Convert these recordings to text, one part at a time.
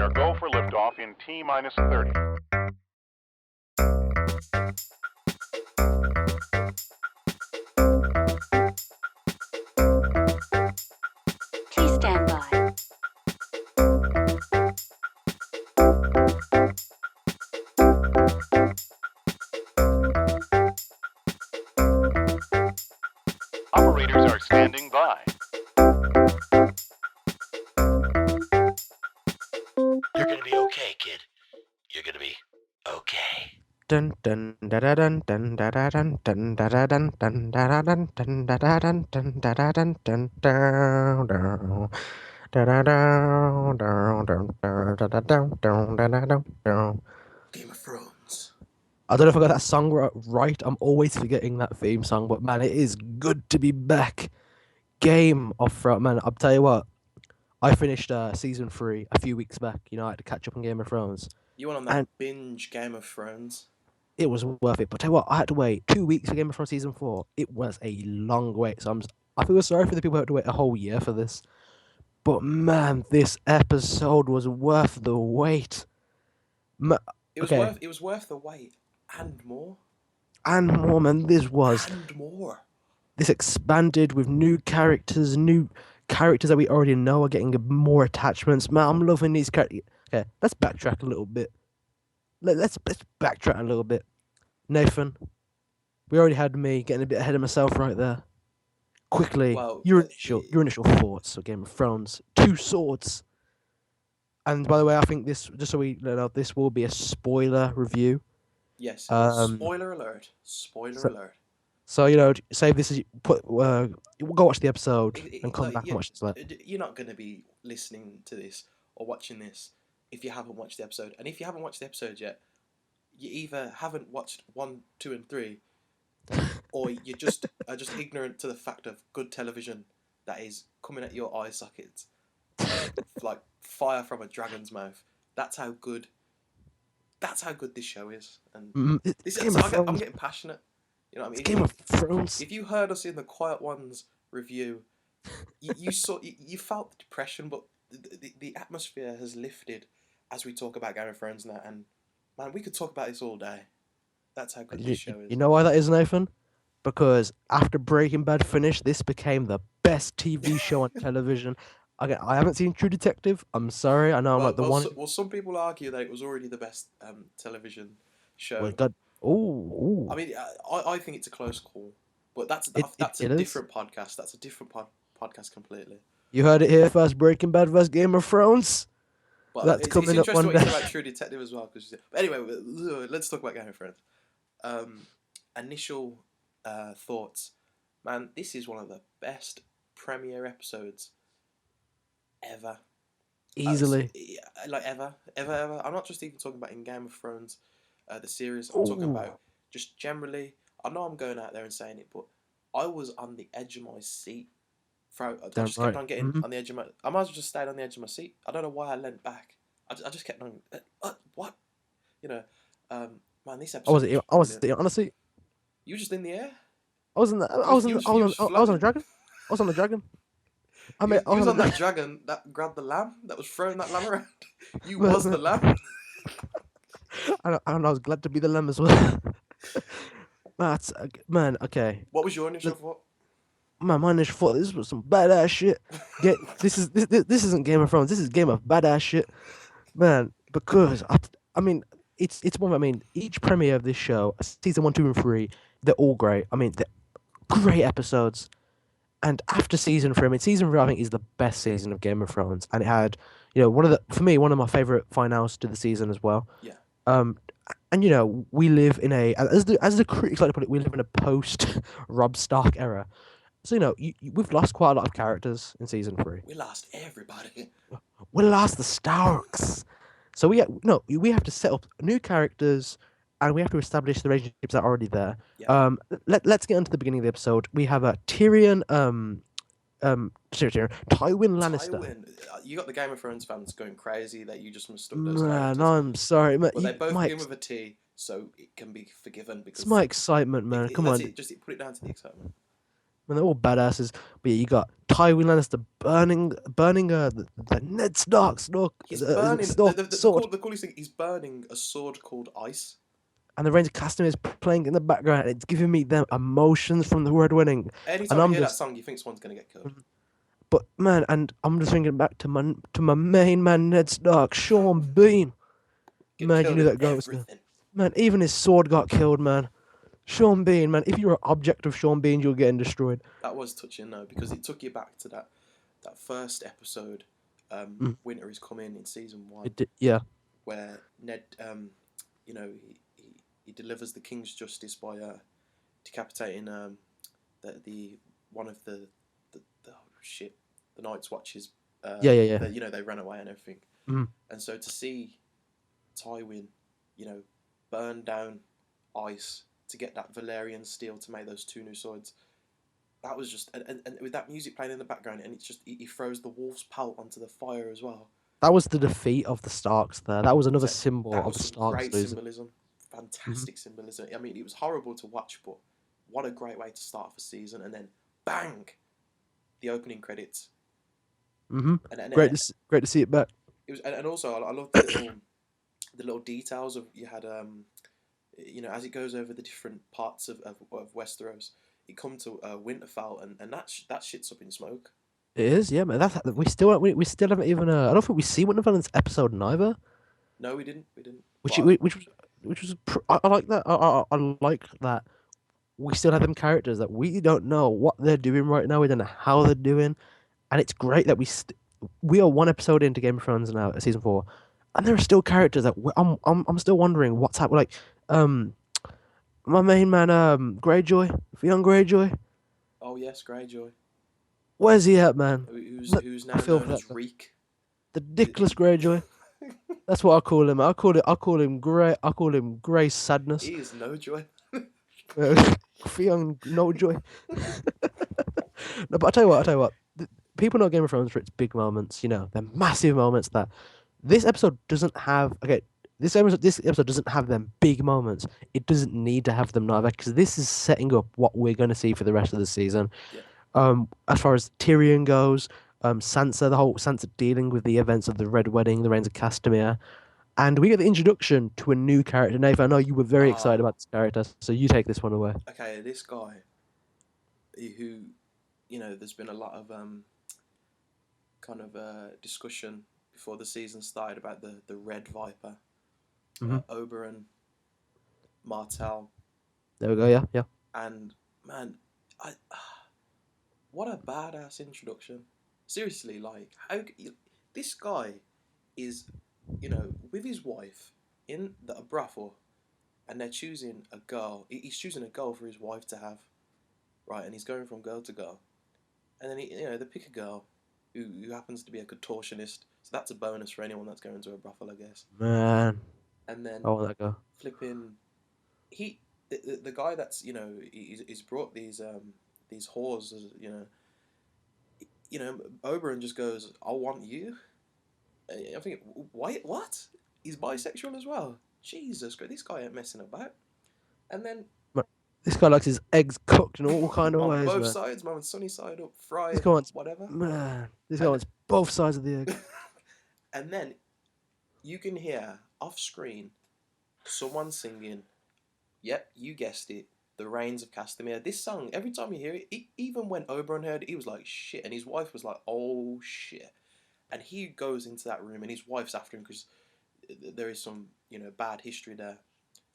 are go for liftoff in T-minus 30. Please stand by. Operators are standing by. You're gonna be okay, kid. You're gonna be okay. Dun dun da da dun dun da da dun dun da da dun dun da da dun dun da da dun dun da da dun dun down down da da down down down da da down down da da down down. Game of Thrones. I don't know if I got that song right. I'm always forgetting that theme song, but man, it is good to be back. Game of Thrones, man. I'll tell you what. I finished season 3 a few weeks back. I had to catch up on Game of Thrones. You went on that And- binge Game of Thrones. It was worth it. But tell you what, I had to wait 2 weeks for Game of Thrones season 4. It was a long wait. So I feel sorry for the people who had to wait a whole year for this. But man, this episode was worth the wait. It was worth the wait and more. And more, man. This expanded with new characters that we already know are getting more attachments. Man, I'm loving these characters. Okay, let's backtrack a little bit. Let's backtrack a little bit. Nathan, we already had me getting a bit ahead of myself right there. Quickly, Well, your initial thoughts of Game of Thrones. 2 swords. And by the way, I think this, just so we know, this will be a spoiler review. Yes. Spoiler alert. Spoiler alert. So say this is go watch the episode and come back and watch this later. You're not going to be listening to this or watching this if you haven't watched the episode. And if you haven't watched the episode yet, you either haven't watched 1, 2, and 3, or you just are just ignorant to the fact of good television that is coming at your eye sockets like fire from a dragon's mouth. That's how good this show is. And I'm getting passionate. You know what I mean? It's Game of Thrones. If you heard us in the Quiet Ones review, you felt the depression, but the atmosphere has lifted as we talk about Game of Thrones now. And man, we could talk about this all day. That's how good this show is. You know why that is, Nathan? Because after Breaking Bad finished, this became the best TV show on television. Okay, I haven't seen True Detective. I'm sorry. I know I'm like the one. Well, some people argue that it was already the best television show. Well, God. Ooh. I mean, I think it's a close call, but that's a different podcast. That's a different podcast completely. You heard it here first. Breaking Bad vs Game of Thrones. Well, that's coming up one day. It's interesting what you say about True Detective as well. But anyway, let's talk about Game of Thrones. Initial thoughts, man. This is one of the best premiere episodes ever. Easily. Like ever. I'm not just even talking about in Game of Thrones, the series. I'm talking about just generally. I know I'm going out there and saying it, but I was on the edge of my seat. I just kept on getting on the edge of my. I might as well just stayed on the edge of my seat. I don't know why I leant back. I just kept on. What? Man, this episode. I was honestly. You were just in the air. I was on a dragon. I was on the dragon. I mean, you was on that dragon that grabbed the lamb that was throwing that lamb around. You was the lamb. And I was glad to be the lamb as well. Man, okay. What was your initial thought? Man, my initial thought, this was some badass shit. This isn't Game of Thrones. This is Game of badass shit, man. Because I mean, it's one. I mean, each premiere of this show, season 1, 2, and 3, they're all great. I mean, they're great episodes. And after season 3, I mean, season 3 I think is the best season of Game of Thrones, and it had, one of my favorite finals to the season as well. Yeah. And we live in as the critics like to put it, we live in a post Robb Stark era. So we've lost quite a lot of characters in season 3. We lost everybody. We lost the Starks. So we have to set up new characters, and we have to establish the relationships that are already there. Yeah. Let's get into the beginning of the episode. We have a Tyrion, Tywin Lannister. Tywin. You got the Game of Thrones fans going crazy that you just mistook those Man, characters. I'm sorry. But they both begin with a T, so it can be forgiven because it's my excitement, man. Come on. Just put it down to the excitement. And they're all badasses. But yeah, you got Tywin Lannister burning the Ned He's burning Stark sword, the coolest thing. He's burning a sword called ice. and the Rains of Castamere is playing in the background. And it's giving me them emotions from the Red Wedding, and Anytime you I'm hear that just. song, you think someone's gonna get killed. But man, and I'm just thinking back to my main man Ned Stark, Sean Bean. Get Man, you killed knew in that guy was gonna. everything. Man, even his sword got killed, man. Sean Bean, man. If you're an object of Sean Bean, you're getting destroyed. That was touching though, because it took you back to that first episode, Mm, Winter is Coming in season 1, it did, yeah. where Ned, he delivers the king's justice by decapitating the one of the oh, shit, the Night's Watch's Yeah. they ran away and everything, Mm. and so to see Tywin, burn down ice to get that Valerian steel to make those 2 new swords. That was just and with that music playing in the background, and it's just he throws the wolf's pelt onto the fire as well. That was the defeat of the Starks there. That was another So symbol that of was the some Starks great losing. symbolism, Hmm. fantastic symbolism. I mean, it was horrible to watch, but what a great way to start off a season. And then bang, the opening credits. Hmm. And Great to see it back. it was, and also I love the little details of you had as it goes over the different parts of Westeros, it come to Winterfell, and that shit's up in smoke. It is, yeah, man. We still haven't even. I don't think we see one of them in this episode neither. No, we didn't. We didn't. Which But which was I like that. I like that we still have them characters that we don't know what they're doing right now. We don't know how they're doing, and it's great that we are one episode into Game of Thrones now, season 4, and there are still characters that I'm still wondering what's happening. Like my main man Greyjoy, Theon Greyjoy, oh yes, Greyjoy, where's he at, man? who's I now feel known for as that. Reek. The Dickless Greyjoy. That's what I call him. I call him Grey. I call him Grey Sadness. He is no joy. Theon No Joy. No, but I tell you what. People know Game of Thrones for its big moments. They're massive moments that this episode doesn't have. Okay, this episode doesn't have them big moments. It doesn't need to have them neither, because this is setting up what we're going to see for the rest of the season. Yeah. As far as Tyrion goes, Sansa, the whole Sansa dealing with the events of the Red Wedding, the Reigns of Castamere, and we get the introduction to a new character. Nathan, I know you were very excited Oh, about this character, so you take this one away. okay, this guy who, there's been a lot of kind of discussion before the season started about the Red Viper, Mhm. Oberyn Martell, There we go. Yeah. and man, I what a badass introduction. Seriously, like this guy is, with his wife in a brothel, and they're choosing a girl. He's choosing a girl for his wife to have, right? And he's going from girl to girl, and then they pick a girl who happens to be a contortionist. So that's a bonus for anyone that's going to a brothel, I guess. Man, And then I want that girl. flipping, the guy that's he's brought these whores, Oberyn just goes, "I want you." And I'm thinking, why? What? He's bisexual as well. Jesus Christ, this guy ain't messing about. And then Man, this guy likes his eggs cooked in all kind of on ways, both man. sides, man, sunny side up, This fried, guy wants, whatever. man. This guy And wants both sides of the egg. and then you can hear off screen someone singing. Yep, you guessed it. The Rains of Castamere. This song, every time you hear it, even when Oberyn heard it, he was like, shit. And his wife was like, oh, shit. And he goes into that room, and his wife's after him because there is some, bad history there,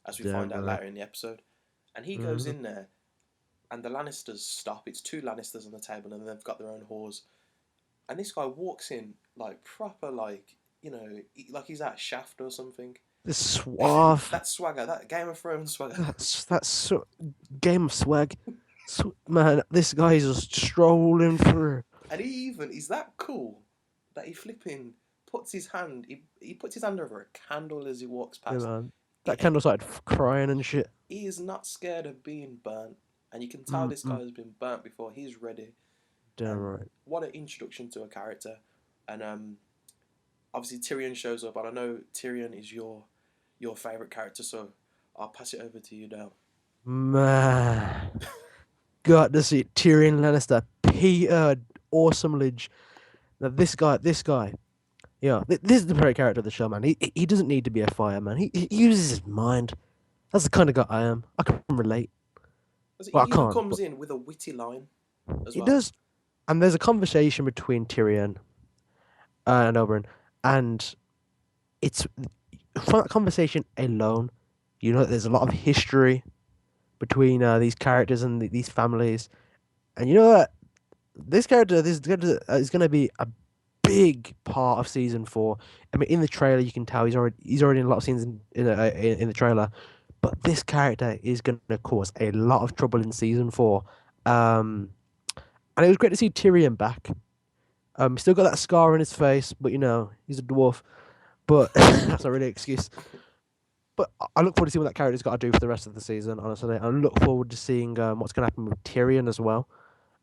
as we find out Damn right. later in the episode. And he goes Mhm. in there, and the Lannisters stop. It's 2 Lannisters on the table, and they've got their own whores. And this guy walks in, like, proper, like, like he's at Shaft or something. This suave. That swagger, that Game of Thrones swagger. That's so game of swag. Man, this guy is just strolling through. And he's that cool that he flipping puts his hand, he puts his hand over a candle as he walks Yeah, past. man. That candle started crying and shit. He is not scared of being burnt. And you can tell this guy Mm. has been burnt before. He's ready. Damn And right. what an introduction to a character. And obviously Tyrion shows up, and I know Tyrion is your favourite character, so I'll pass it over to you now. Man. got to see Tyrion Lannister, Peter Awesome. Now this guy, this is the perfect character of the show, man. He doesn't need to be a fireman. He uses his mind. That's the kind of guy I am. I can relate. Well, I He even can't, comes but in with a witty line as he well. does. And there's a conversation between Tyrion and Oberyn, and it's from that conversation alone, there's a lot of history between these characters and these families, and you know what? This character is going to be a big part of season 4. I mean, in the trailer, you can tell he's already in a lot of scenes in the trailer, but this character is going to cause a lot of trouble in season 4. And it was great to see Tyrion back. Still got that scar on his face, but he's a dwarf. But that's not really an excuse. But I look forward to seeing what that character's got to do for the rest of the season. Honestly, I look forward to seeing what's going to happen with Tyrion as well.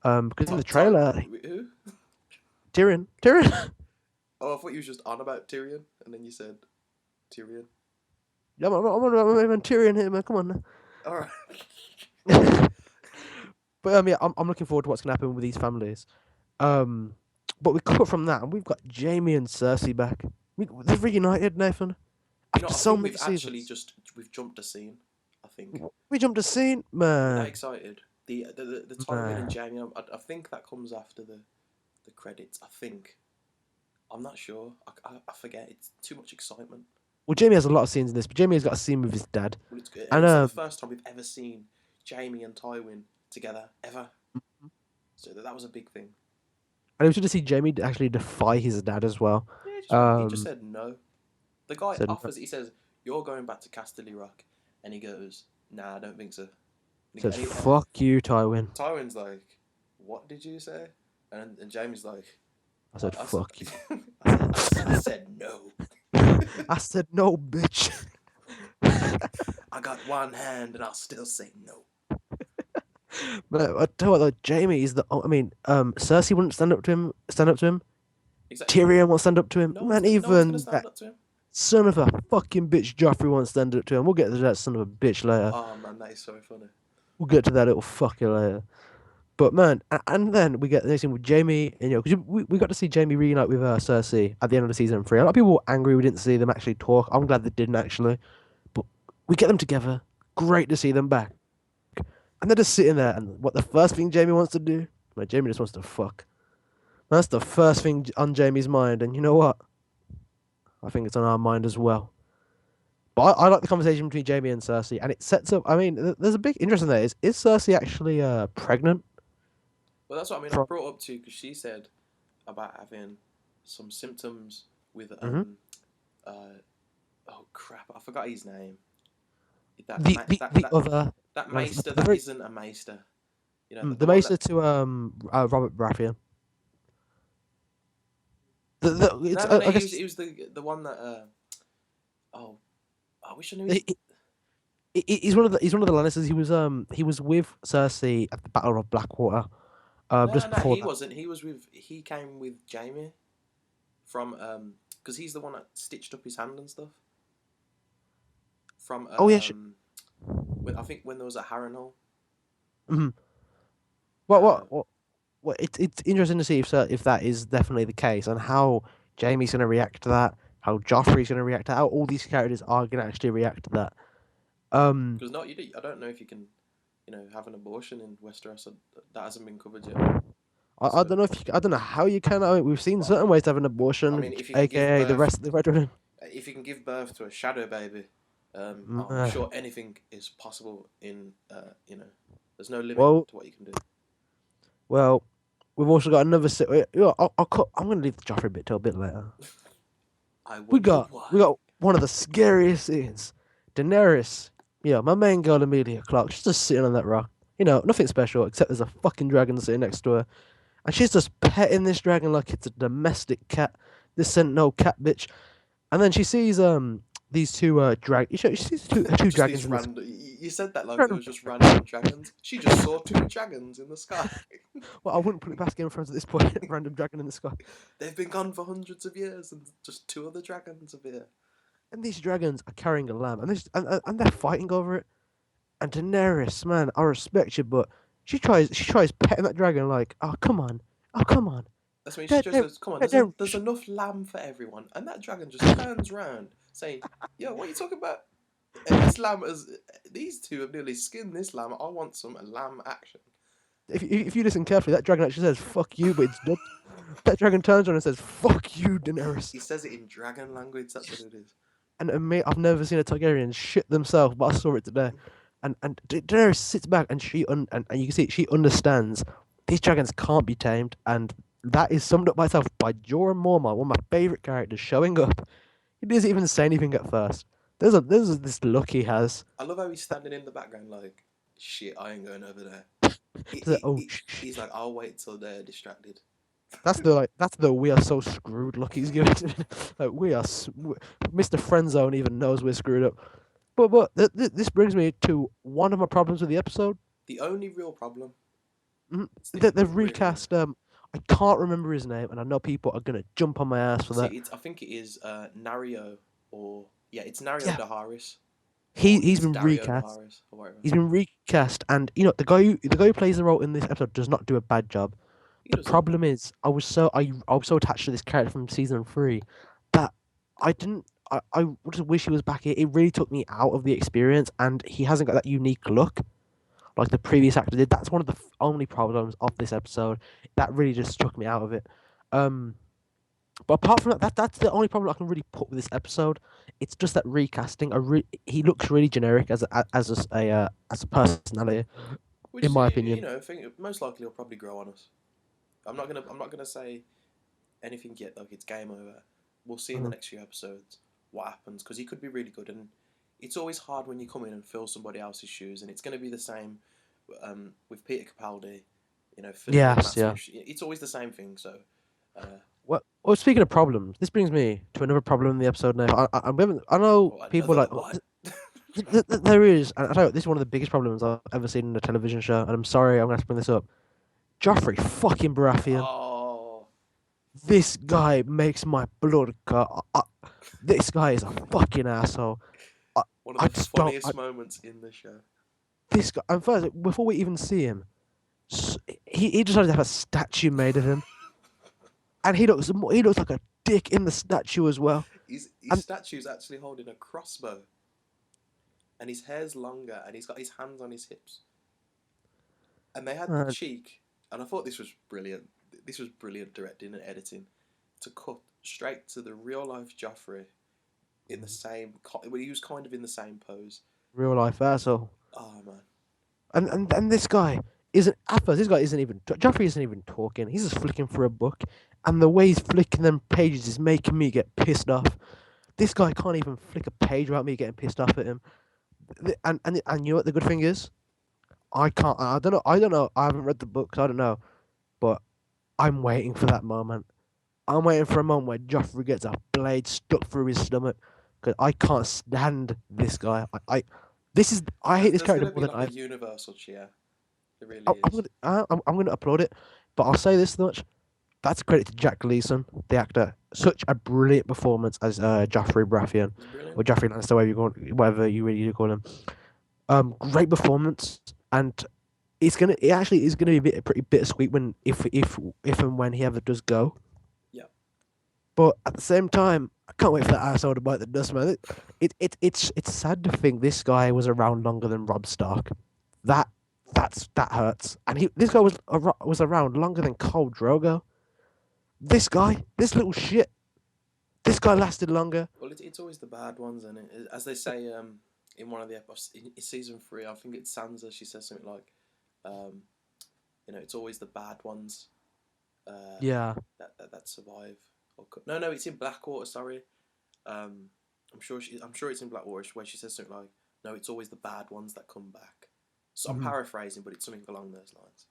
Because in the trailer, Who? Tyrion. Oh, I thought you was just on about Tyrion, and then you said Tyrion. Yeah, I'm Tyrion here, man. Come on now. All right. But yeah, I'm looking forward to what's going to happen with these families. But we cut from that, and we've got Jamie and Cersei back. They've reunited, Nathan. After I so think many we've actually seasons. we've jumped a scene. I think. We jumped a scene, I'm that man. excited. The Tywin and Jamie. I think that comes after the credits. I think. I'm not sure. I forget. It's too much excitement. Well, Jamie has a lot of scenes in this, but Jamie has got a scene with his dad. Well, it's good. And It's like the first time we've ever seen Jamie and Tywin together ever. So that was a big thing. it was good to see Jamie actually defy his dad as well. Yeah, he just said no. The guy Said no. offers. He says, "You're going back to Casterly Rock," and he goes, "Nah, I don't think so." Says, "Fuck you, Tywin." Tywin's like, "What did you say?" And Jamie's like, I said, "Fuck you." I said no. I said, "No, bitch." I got one hand, and I'll still say no. But I tell you what, though, Jamie is the. I mean, Cersei wouldn't stand up to him. Exactly. Tyrion won't stand up to him. No Man, one's even gonna stand that up to him. son of a fucking bitch Joffrey won't stand up to him. We'll get to that son of a bitch later. Oh man, that is so funny. We'll get to that little fucker later. But man, and then we get the next thing with Jamie, and because we got to see Jamie reunite with Cersei at the end of the season 3. A lot of people were angry we didn't see them actually talk. I'm glad they didn't actually. But we get them together. Great to see them back. And they're just sitting there, and what the first thing Jamie wants to do? Well, Jamie just wants to fuck. That's the first thing on Jamie's mind, and you know what? I think it's on our mind as well. But I like the conversation between Jamie and Cersei, and it sets up. I mean, there's a big interest in there. Is Cersei actually pregnant? Well, that's what I mean. I brought up to because she said about having some symptoms with oh crap, I forgot his name. That maester that isn't a maester. The maester to Robert Baratheon. He was the one that I wish I knew. He's one of the Lannisters. He was with Cersei at the Battle of Blackwater. Just before he wasn't. He came with Jamie from because he's the one that stitched up his hand and stuff. From I think when there was a Harrenhal. Mm-hmm. Well, it's interesting to see if that is definitely the case and how Jamie's going to react to that, how Joffrey's going to react to that, how all these characters are going to actually react to that. Because I don't know if you can, have an abortion in Westeros. That hasn't been covered yet. I don't know I don't know how you can. I mean, we've seen certain ways to have an abortion, if you aka the rest of the Red. If you can give birth to a shadow baby, I'm sure anything is possible. There's no limit to what you can do. Well, we've also got another. I'm going to leave the Joffrey bit till a bit later. We got one of the scariest scenes. Daenerys, my main girl Emilia Clarke, she's just sitting on that rock. Nothing special except there's a fucking dragon sitting next to her, and she's just petting this dragon like it's a domestic cat. This ain't no cat, bitch. And then she sees these two dragons. She sees two dragons. You said that like it was just random dragons. She just saw two dragons in the sky. Well, I wouldn't put it past Game of Thrones at this point. Random dragon in the sky. They've been gone for hundreds of years, and just two other dragons appear. And these dragons are carrying a lamb, and they're fighting over it. And Daenerys, man, I respect you, but she tries petting that dragon like, oh come on, That's when she just don't goes, "Come on, don't there's enough lamb for everyone," and that dragon just turns round, saying, "Yo, what are you talking about? This lamb is these two have nearly skinned this lamb. I want some lamb action." if you listen carefully, that dragon actually says "fuck you," but it's not. That dragon turns around and says "fuck you, Daenerys." He says it in dragon language. That's what it is. And me, I've never seen a Targaryen shit themselves, but I saw it today. And Daenerys sits back and and you can see she understands these dragons can't be tamed, and that is summed up by itself by Jorah Mormont, one of my favorite characters, showing up. He doesn't even say anything at first. There's this look he has. I love how he's standing in the background like, "Shit, I ain't going over there." He's like, oh, He's like, "I'll wait till they're distracted." that's the we are so screwed look he's giving. To me. Like Mr. Friendzone even knows we're screwed up. This brings me to one of my problems with the episode. The only real problem. Mhm. It's the They've real- recast. I can't remember his name, and I know people are gonna jump on my ass for that. I think it is Nario or yeah, it's Nario Yeah. Daharis. He's It's been Dario recast. Daharis or whatever. He's been recast, and the guy who plays the role in this episode does not do a bad job. He The doesn't. problem is, I was so attached to this character from season 3 that I didn't. I just wish he was back here. It really took me out of the experience, and he hasn't got that unique look like the previous actor did. That's one of the only problems of this episode. That really just took me out of it. Um, but apart from that's the only problem I can really put with this episode. It's just that recasting. He looks really generic as a personality, Which in is, my you opinion. know, I think most likely he'll probably grow on us. I'm not gonna say anything yet. Like it's game over. We'll see in the Mhm. next few episodes what happens because he could be really good. And it's always hard when you come in and fill somebody else's shoes, and it's going to be the same with Peter Capaldi. You know, filling in Yes, Matt yeah. Smith. It's always the same thing. So Well, speaking of problems, this brings me to another problem in the episode now. I know well, people another like what? there is, and I tell you, this is one of the biggest problems I've ever seen in a television show. And I'm sorry, I'm going to have to bring this up. Joffrey fucking Baratheon. Oh, This guy makes my blood cut. This guy is a fucking asshole. I, one I of the just don't. funniest moments in the show. This guy, and first, before we even see him, he decided to have a statue made of him, and he looks like a dick in the statue as well. His And statue's actually holding a crossbow, and his hair's longer, and he's got his hands on his hips. And they had the uh, cheek, and I thought this was brilliant. This was brilliant directing and editing to cut straight to the real life Joffrey in the same. Well, he was kind of in the same pose. real life asshole. Oh man, And this guy isn't at first. This guy isn't even Joffrey isn't even talking. He's just flicking through a book, and the way he's flicking them pages is making me get pissed off. This guy can't even flick a page without me getting pissed off at him. And you know what the good thing is? I can't. I don't know. I don't know. I haven't read the books. I don't know, but I'm waiting for that moment. I'm waiting for a moment where Joffrey gets a blade stuck through his stomach because I can't stand this guy. I hate this there's character gonna be more than like I. a universal cheer. It really I'm is. I'm gonna applaud it, but I'll say this much: that's credit to Jack Gleeson, the actor. Such a brilliant performance as Joffrey Baratheon It's brilliant. or Joffrey Lannister, whatever you really call him. Great performance, and it actually is gonna be pretty bittersweet when if and when he ever does go. Yeah. But at the same time, I can't wait for that asshole to bite the dust, man. It's sad to think this guy was around longer than Robb Stark. That that hurts. And this guy was around longer than Khal Drogo. This little shit, this guy lasted longer. Well, it's always the bad ones, isn't it? As they say in one of the episodes in season 3, I think it's Sansa. She says something like, you know, it's always the bad ones Yeah. that survive. No, it's in Blackwater. Sorry, I'm sure it's in Blackwater where she says something like, "No, it's always the bad ones that come back." So I'm Mhm. paraphrasing, but it's something along those lines.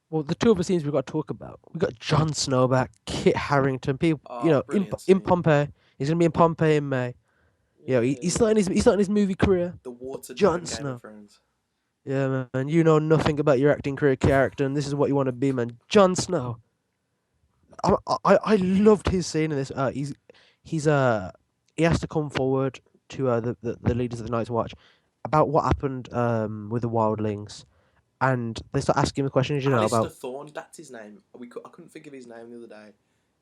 Well, the two other scenes we've got to talk about. We got Jon Snow back, Kit Harington. People, Oh, brilliant in scene. Pompeii. He's gonna be in Pompeii in May. He's starting his movie career. the watered Jon down Game Snow. of Thrones. Yeah, man. You know nothing about your acting career, character, and this is what you want to be, man. Jon Snow. I loved his scene in this. He's he has to come forward to the leaders of the Night's Watch about what happened with the wildlings, and they start asking him questions, Alistair about Thorne, that's his name. I couldn't think of his name the other day.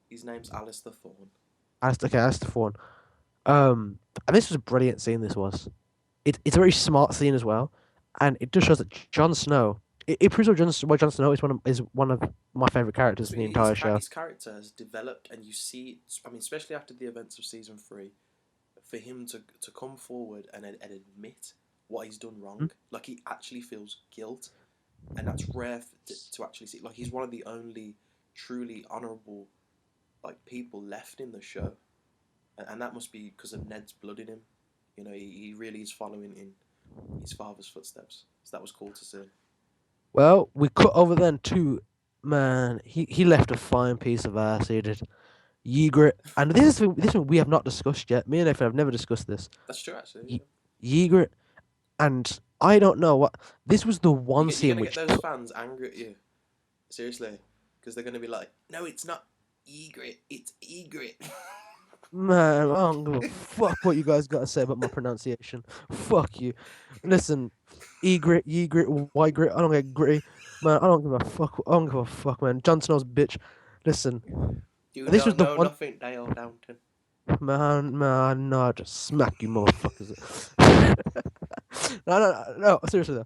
His name's Alistair Thorne. Alistair Thorne. And this was a brilliant scene. This was. It's a very smart scene as well, and it just shows that Jon Snow. It proves why Jon Snow is one of my favorite characters So in the entire show. his character has developed, and you see, I mean, especially after the events of season 3, for him to come forward and admit what he's done wrong, like he actually feels guilt, and that's rare to actually see. Like he's one of the only truly honourable like people left in the show, and that must be because of Ned's blood in him. You know, he really is following in his father's footsteps. So that was cool to see. Well, we cut over then to man. He left a fine piece of ass. He did. Ygritte, and this one we have not discussed yet. Me and Nathan have never discussed this. That's true, actually. Ygritte, and I don't know what this was the one You're scene gonna which get those fans angry at you, seriously, because they're gonna be like, "No, it's not Egret, it's Egret." man, I don't give a fuck what you guys got to say about my pronunciation. Fuck you. Listen, Ygritte, Ygritte, I don't get gritty, man. I don't give a fuck. I don't give a fuck, man. Jon Snow's bitch. Listen, You this was don't the know one. nothing, Dale Downton. Man, no, just smack you, motherfuckers. No. Seriously though,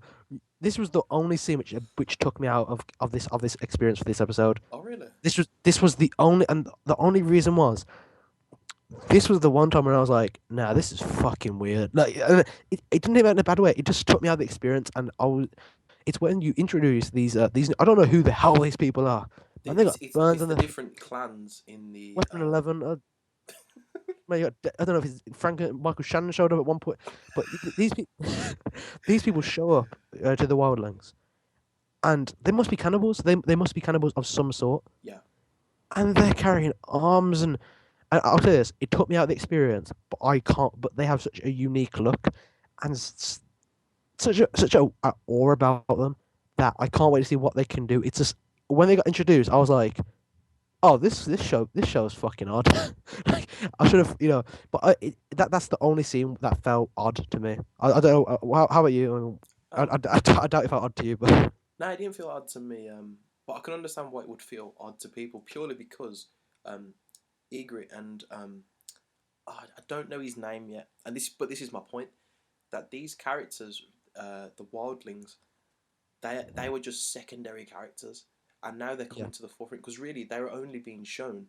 this was the only scene which took me out of this experience for this episode. Oh, really? This was the only, and the only reason was this was the one time when I was like, nah, this is fucking weird. Like, it didn't even in a bad way. It just took me out of the experience, and it's when you introduce these. I don't know who the hell these people are, and they got burns It's on the the different clans in the. Weapon 11. Man, I don't know if it's Frank Michael Shannon showed up at one point, but these people show up to the wildlings, and they must be cannibals. They must be cannibals of some sort, Yeah. and they're carrying arms and I'll tell you this, it took me out of the experience, but I can't. But they have such a unique look, and such a awe about them that I can't wait to see what they can do. It's just when they got introduced, I was like, oh, this show is fucking odd. Like, I should have, but that's the only scene that felt odd to me. I don't know. How about you? I doubt it felt odd to you, but No, it didn't feel odd to me. But I can understand why it would feel odd to people purely because Ygritte and I don't know his name yet, but this is my point that these characters, the wildlings, they were just secondary characters, and now they're coming to the forefront because really they were only being shown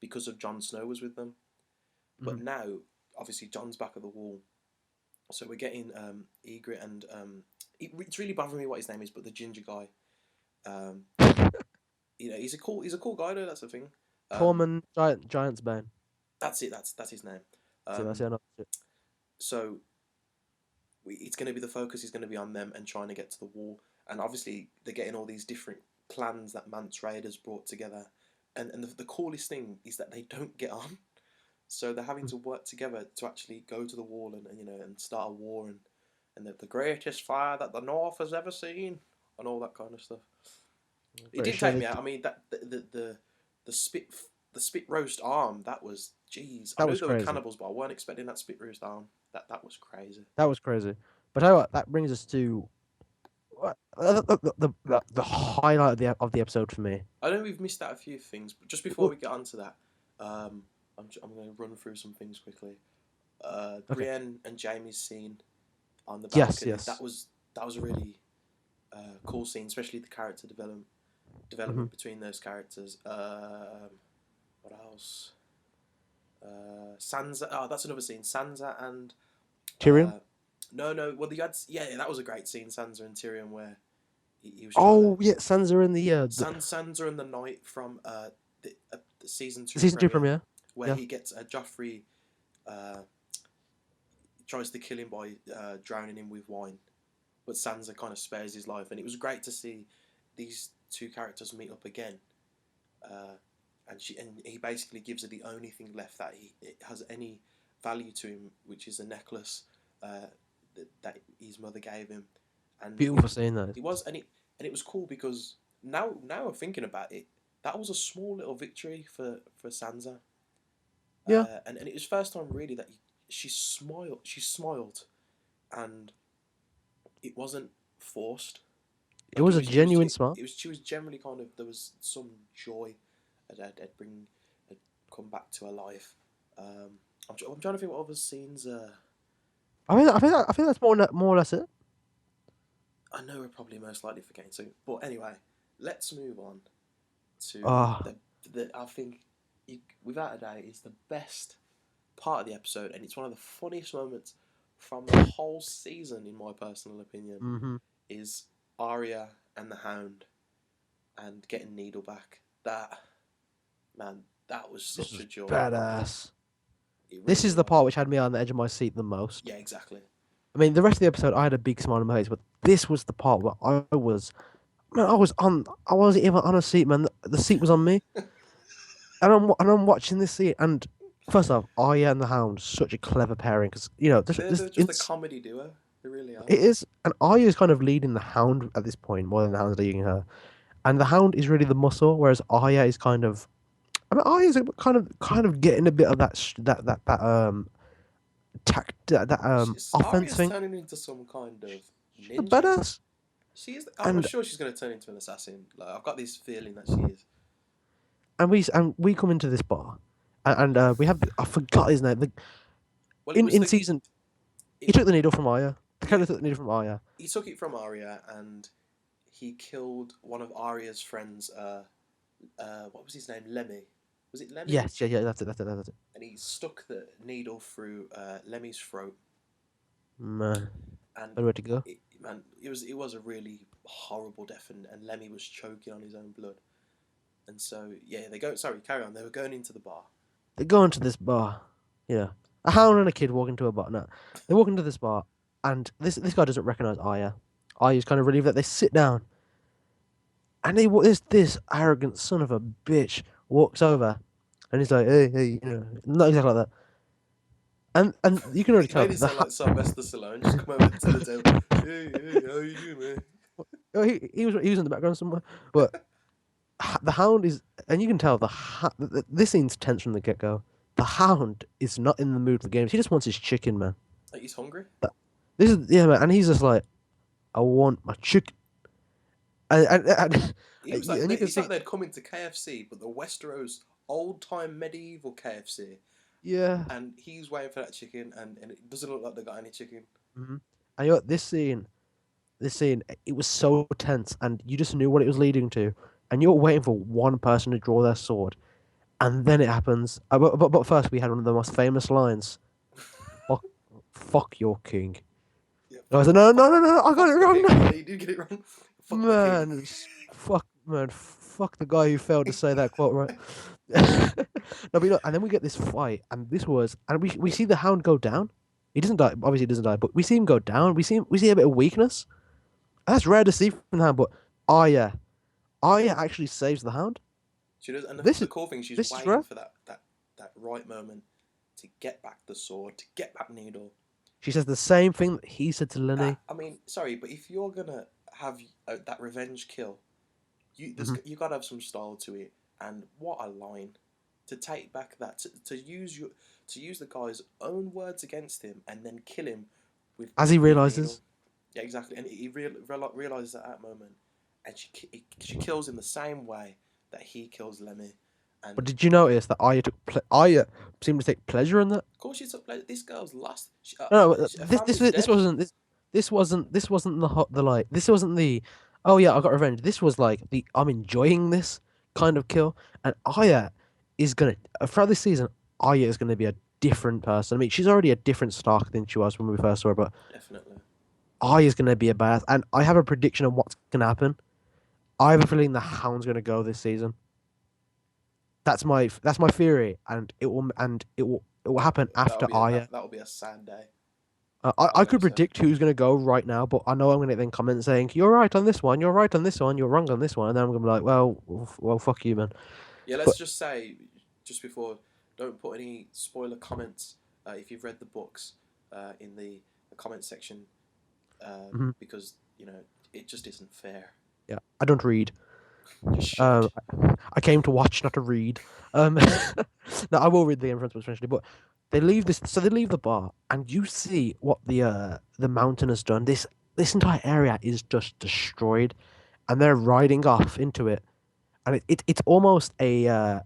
because of Jon Snow was with them, but now obviously Jon's back at the wall, so we're getting Ygritte and it's really bothering me what his name is, but the ginger guy, he's a cool guy though. That's the thing. Tormund Giant's Bane. That's it. That's his name. That's it. So it's going to be the focus is going to be on them and trying to get to the wall, and obviously they're getting all these different clans that Mance Raiders brought together, and the coolest thing is that they don't get on, so they're having to work together to actually go to the wall and start a war and the greatest fire that the North has ever seen and all that kind of stuff. It did take me out. I mean that the spit roast arm, that was jeez. I knew they were cannibals, but I weren't expecting that spit roast arm. That was crazy. That was crazy. But tell you what, that brings us to the highlight of the episode for me. I know we've missed out a few things, but just before we get onto that, I'm going to run through some things quickly. Brienne and Jaime's scene on the balcony. Yes. That was a really cool scene, especially the character development between those characters. What else? Sansa. Oh, that's another scene. Sansa and Tyrion. No. Well, you had that was a great scene. Sansa and Tyrion, where he was. Sansa and the Sansa and the Knight from the season 2. Season 2 premiere, where he gets Joffrey tries to kill him by drowning him with wine, but Sansa kind of spares his life, and it was great to see these two characters meet up again. And he basically gives her the only thing left that it has any value to him, which is a necklace that his mother gave him. And beautiful scene that. It was, and it was cool because now I'm thinking about it, that was a small little victory for Sansa. Yeah. And it was first time really that she smiled, and it wasn't forced. It was a genuine It, smile. she was generally kind of, there was some joy that bring had come back to her life. I'm trying to think what other scenes. I think that's more or less it. I know we're probably most likely forgetting soon, but anyway, let's move on to Ah, the I think without a doubt is the best part of the episode, and it's one of the funniest moments from the whole season, in my personal opinion, mm-hmm. is Arya and the Hound and getting Needle back. That man, that was This such was a joy. badass. It This really is the was. part which had me on the edge of my seat the most. Yeah, exactly. I mean, the rest of the episode, I had a big smile on my face, but this was the part where I was, man, I wasn't even on a seat, man. The seat was on me, and I'm watching this scene, and first off, Arya and the Hound, such a clever pairing, because They're just a comedy duo. They really are. it is, and Arya is kind of leading the Hound at this point more than the Hound's leading her, and the Hound is really the muscle, whereas Arya is kind of, I mean, Arya's kind of getting a bit of that offense Arya's thing. turning into some kind of She's a ninja. badass. She is. I'm And sure she's going to turn into an assassin. Like, I've got this feeling that she is. we come into this bar, and we have I forgot his name. Well, it was In the. season, he It, took the needle from Arya. The yeah, character took the needle from Arya. he took it from Arya, and he killed one of Arya's friends. What was his name? Lemmy. Was it Lemmy? Yes, yeah, that's it. And he stuck the needle through Lemmy's throat, Man, and better way to go. it was a really horrible death, and Lemmy was choking on his own blood. And so yeah, they go. Sorry, carry on. They were going into the bar. They go into this bar. Yeah, a hound and a kid walk into a bar. No, they walk into this bar, and this guy doesn't recognize Arya. Arya's kind of relieved that they sit down, and this arrogant son of a bitch walks over, and he's like, hey, you know, not exactly like that. And you can already He tell made it sound like Sylvester Stallone. Just come over to the table. Hey, how you doing, man? oh, he was in the background somewhere, but the hound is, and you can tell this scene's tense from the get go. The hound is not in the mood for games. He just wants his chicken, man. Like he's hungry. This is yeah, man, and he's just like, I want my chicken, and He looks like and you can it's see, like they'd come into KFC, but the Westeros old time medieval KFC, yeah, and he's waiting for that chicken, and it doesn't look like they got any chicken. mm-hmm. And you know, this scene, it was so tense, and you just knew what it was leading to, and you were waiting for one person to draw their sword, and then it happens. But first, we had one of the most famous lines: fuck your king." Yeah, And I was like, no, I got it wrong. king. No. Yeah, you did get it wrong. Fuck the king. Fuck the guy who failed to say that quote right. No, but look, and then we get this fight, and we see the hound go down. He doesn't die, obviously he doesn't die, but we see him go down. We see a bit of weakness. That's rare to see from the hound, but Arya actually saves the hound. She does, and This the is cool thing, she's this is waiting rare. for that right moment to get back the sword, to get back Needle. She says the same thing that he said to Lenny. I mean, sorry, but if you're gonna have that revenge kill, you Mhm. you gotta have some style to it. And what a line to take back that to use the guy's own words against him and then kill him with As he with realizes. Needle. Yeah, exactly, and he realizes at that moment, and she kills him the same way that he kills Lemmy. And But did you notice that Arya seemed to take pleasure in that? of course, she took this girl's lost. No, Her this family's dead. this wasn't the like this wasn't the oh yeah I got revenge. This was like the I'm enjoying this kind of kill. And Arya is gonna throughout this season. Arya is gonna be a different person. I mean, she's already a different Stark than she was when we first saw her, but Definitely. Arya's gonna be a badass. And I have a prediction of what's gonna happen. I have a feeling the Hound's gonna go this season. That's my theory, and it will happen after Arya. That'll be a sad day. I Very could so. predict who's going to go right now, but I know I'm going to then comment saying you're right on this one, you're right on this one, you're wrong on this one, and then I'm going to be like, well, fuck you, man. Yeah, let's But just say, just before, don't put any spoiler comments if you've read the books in the comment section, Mhm. because it just isn't fair. yeah, I don't read. You should. I came to watch, not to read. No, I will read the inference eventually, but they leave this. So they leave the bar, and you see what the mountain has done. This entire area is just destroyed. and they're riding off into it, and it's almost a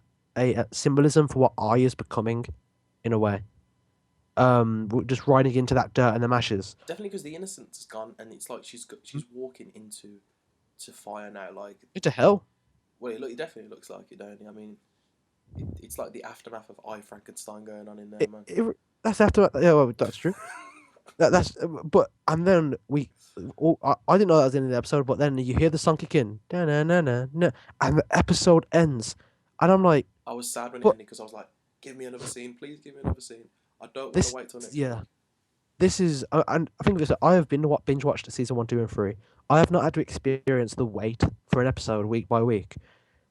symbolism for what Arya's becoming, in a way. Just riding into that dirt and the ashes. Definitely because the innocence is gone, and it's like she's walking to fire now. Like, Into hell. well, it definitely looks like it, don't it? I mean, it's like the aftermath of I Frankenstein going on in there, man. That's after. Yeah, well, that's true. That's but and then I didn't know that was the end of the episode, but then you hear the song kick in, na na na na na, and the episode ends, and I'm like, I was sad when it but ended because I was like, "Give me another scene, please. Give me another scene. I don't want this, to wait till next yeah, week." this is, and I think this. I have been binge watched season 1, 2, and 3. I have not had to experience the wait for an episode week by week.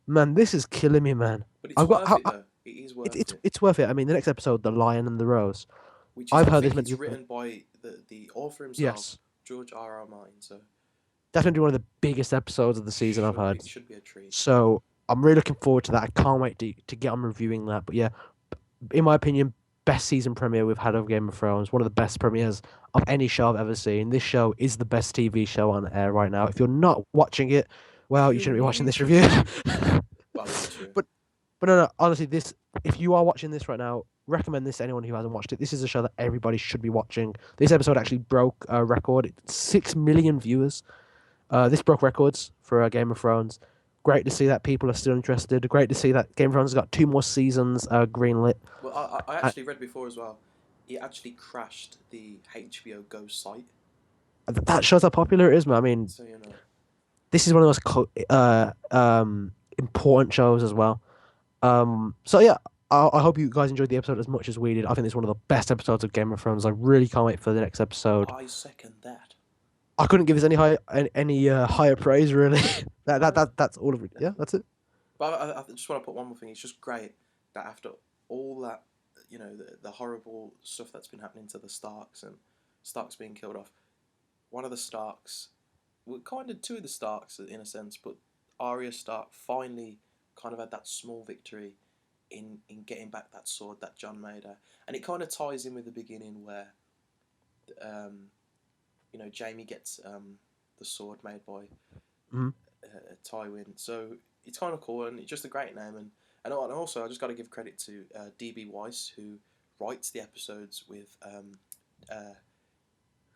Man, this is killing me, man. But it's I've got worth it though. It is worth it. it's worth it. I mean, the next episode, the Lion and the Rose. Which is, I've I heard think this meant it's to be written by the author himself, yes, George R. Martin. So definitely one of the biggest episodes of the season I've heard. It should be a treat. So I'm really looking forward to that. I can't wait to get on reviewing that. But yeah, in my opinion, best season premiere we've had of Game of Thrones. One of the best premieres of any show I've ever seen. This show is the best TV show on air right now. If you're not watching it, well, you shouldn't be watching this review. Well, yeah, true. But no, honestly, if you are watching this right now, recommend this to anyone who hasn't watched it. This is a show that everybody should be watching. This episode actually broke a record. 6 million viewers. This broke records for Game of Thrones. Great to see that people are still interested. Great to see that Game of Thrones has got 2 more seasons greenlit. Well, I actually read before as well. It actually crashed the HBO Go site. That shows how popular it is, man. I mean, So you know. this is one of the most important shows as well. So yeah, I hope you guys enjoyed the episode as much as we did. I think it's one of the best episodes of Game of Thrones. I really can't wait for the next episode. I second that. I couldn't give this any higher praise really. That's all of it. Yeah, that's it. But I just want to put one more thing. It's just great that after all that, you know, the horrible stuff that's been happening to the Starks and Starks being killed off, one of the Starks, well, kind of 2 of the Starks in a sense, but Arya Stark finally kind of had that small victory in getting back that sword that Jon made her. And it kind of ties in with the beginning where, you know, Jaime gets the sword made by Tywin. So it's kind of cool, and it's just a great name. And also, I just got to give credit to D.B. Weiss, who writes the episodes with,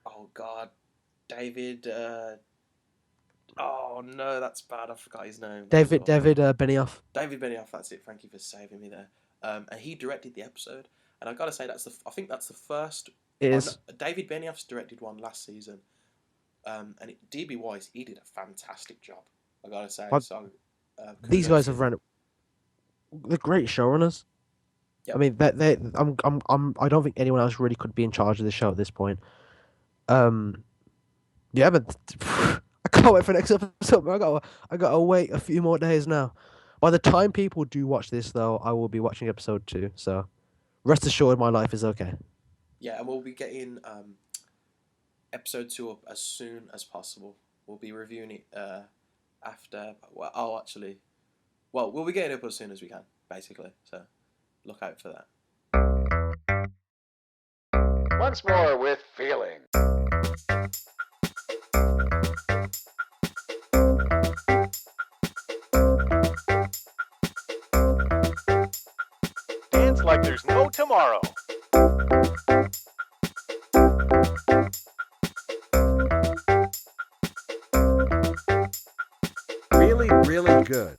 oh God, David... oh no, that's bad. I forgot his name. David Benioff. David Benioff. That's it. Thank you for saving me there. And he directed the episode, and I gotta say I think that's the first. It is. No, David Benioff's directed one last season, and D.B. Weiss, he did a fantastic job. I gotta say. These guys have run. They're great showrunners. Yep. I mean, I don't think anyone else really could be in charge of the show at this point. Yeah, but I can't wait for next episode. I gotta wait a few more days now. By the time people do watch this, though, I will be watching episode 2. So, rest assured, my life is okay. Yeah, and we'll be getting episode 2 up as soon as possible. We'll be reviewing it after. Well, we'll be getting it up as soon as we can, basically. So, look out for that. Once more with feeling. Dance like there's no tomorrow. Really, really good.